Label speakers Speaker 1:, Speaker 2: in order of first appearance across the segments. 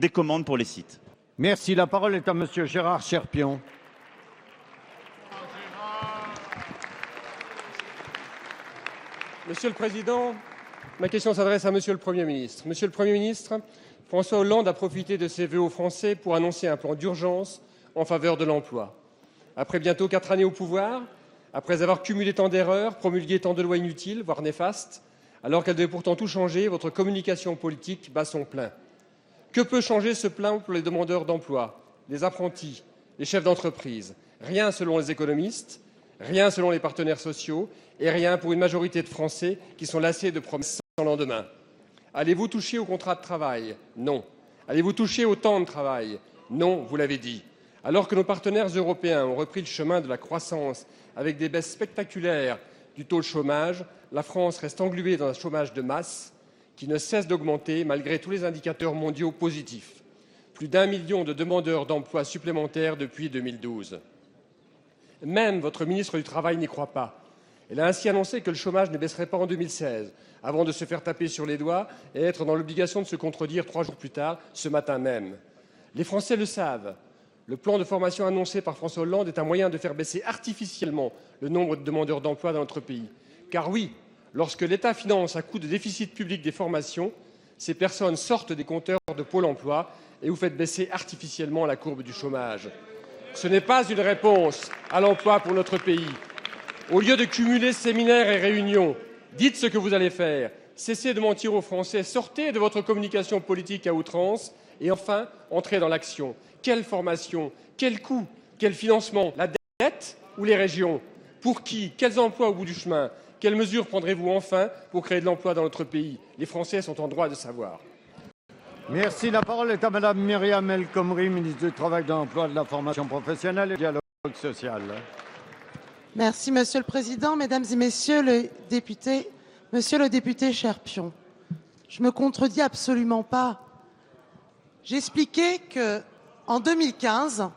Speaker 1: des commandes pour les sites.
Speaker 2: Merci. La parole est à Monsieur Gérard Cherpion.
Speaker 3: Monsieur le Président, ma question s'adresse à Monsieur le Premier ministre. Monsieur le Premier ministre, François Hollande a profité de ses vœux aux Français pour annoncer un plan d'urgence en faveur de l'emploi. Après bientôt 4 années au pouvoir, après avoir cumulé tant d'erreurs, promulgué tant de lois inutiles, voire néfastes, alors qu'elle devait pourtant tout changer, votre communication politique bat son plein. Que peut changer ce plan pour les demandeurs d'emploi, les apprentis, les chefs d'entreprise? Rien selon les économistes, rien selon les partenaires sociaux et rien pour une majorité de Français qui sont lassés de promesses sans lendemain. Allez-vous toucher au contrat de travail? Non. Allez-vous toucher au temps de travail? Non, vous l'avez dit. Alors que nos partenaires européens ont repris le chemin de la croissance avec des baisses spectaculaires du taux de chômage, la France reste engluée dans un chômage de masse qui ne cesse d'augmenter malgré tous les indicateurs mondiaux positifs. Plus d'1 million de demandeurs d'emploi supplémentaires depuis 2012. Même votre ministre du Travail n'y croit pas. Elle a ainsi annoncé que le chômage ne baisserait pas en 2016, avant de se faire taper sur les doigts et être dans l'obligation de se contredire 3 jours plus tard, ce matin même. Les Français le savent. Le plan de formation annoncé par François Hollande est un moyen de faire baisser artificiellement le nombre de demandeurs d'emploi dans notre pays. Car oui, lorsque l'État finance à coup de déficit public des formations, ces personnes sortent des compteurs de Pôle emploi et vous faites baisser artificiellement la courbe du chômage. Ce n'est pas une réponse à l'emploi pour notre pays. Au lieu de cumuler séminaires et réunions, dites ce que vous allez faire. Cessez de mentir aux Français, sortez de votre communication politique à outrance et enfin, entrez dans l'action. Quelle formation? Quel coût? Quel financement? La dette ou les régions? Pour qui? Quels emplois au bout du chemin? Quelles mesures prendrez-vous enfin pour créer de l'emploi dans notre pays? Les Français sont en droit de savoir.
Speaker 2: Merci. La parole est à Madame Myriam El Khomri, ministre du Travail, de l'Emploi, de la Formation professionnelle et du dialogue social.
Speaker 4: Merci, Monsieur le Président. Mesdames et Messieurs les députés, Monsieur le député Cherpion, je ne me contredis absolument pas. J'expliquais qu'en 2015,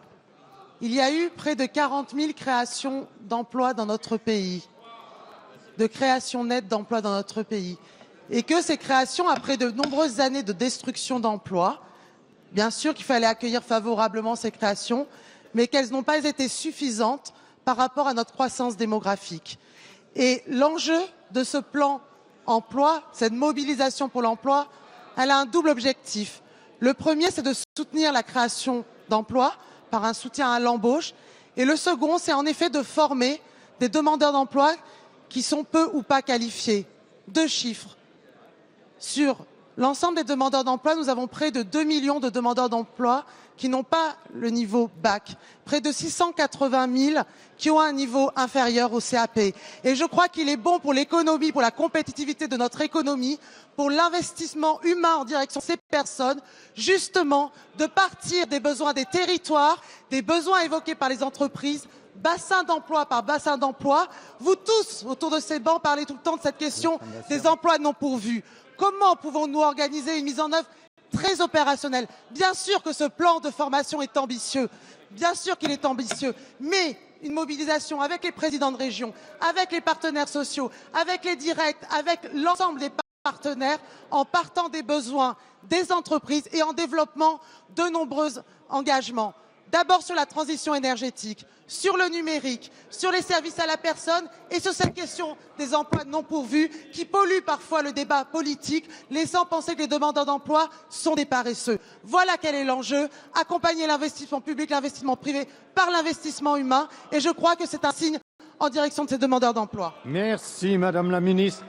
Speaker 4: il y a eu près de 40 000 créations d'emplois dans notre pays, de créations nettes d'emplois dans notre pays, et que ces créations, après de nombreuses années de destruction d'emplois, bien sûr qu'il fallait accueillir favorablement ces créations, mais qu'elles n'ont pas été suffisantes par rapport à notre croissance démographique. Et l'enjeu de ce plan emploi, cette mobilisation pour l'emploi, elle a un double objectif. Le premier, c'est de soutenir la création d'emplois par un soutien à l'embauche. Et le second, c'est en effet de former des demandeurs d'emploi qui sont peu ou pas qualifiés. 2 chiffres. Sur l'ensemble des demandeurs d'emploi, nous avons près de 2 millions de demandeurs d'emploi qui n'ont pas le niveau bac, près de 680 000 qui ont un niveau inférieur au CAP. Et je crois qu'il est bon pour l'économie, pour la compétitivité de notre économie, pour l'investissement humain en direction de ces personnes, justement de partir des besoins des territoires, des besoins évoqués par les entreprises, bassin d'emploi par bassin d'emploi. Vous tous, autour de ces bancs, parlez tout le temps de cette question des emplois non pourvus. Comment pouvons-nous organiser une mise en œuvre très opérationnelle? Bien sûr que ce plan de formation est ambitieux, bien sûr qu'il est ambitieux, mais une mobilisation avec les présidents de région, avec les partenaires sociaux, avec les directs, avec l'ensemble des partenaires, en partant des besoins des entreprises et en développement de nombreux engagements. D'abord sur la transition énergétique, sur le numérique, sur les services à la personne et sur cette question des emplois non pourvus qui polluent parfois le débat politique, laissant penser que les demandeurs d'emploi sont des paresseux. Voilà quel est l'enjeu, accompagner l'investissement public, l'investissement privé par l'investissement humain et je crois que c'est un signe en direction de ces demandeurs d'emploi.
Speaker 2: Merci Madame la Ministre.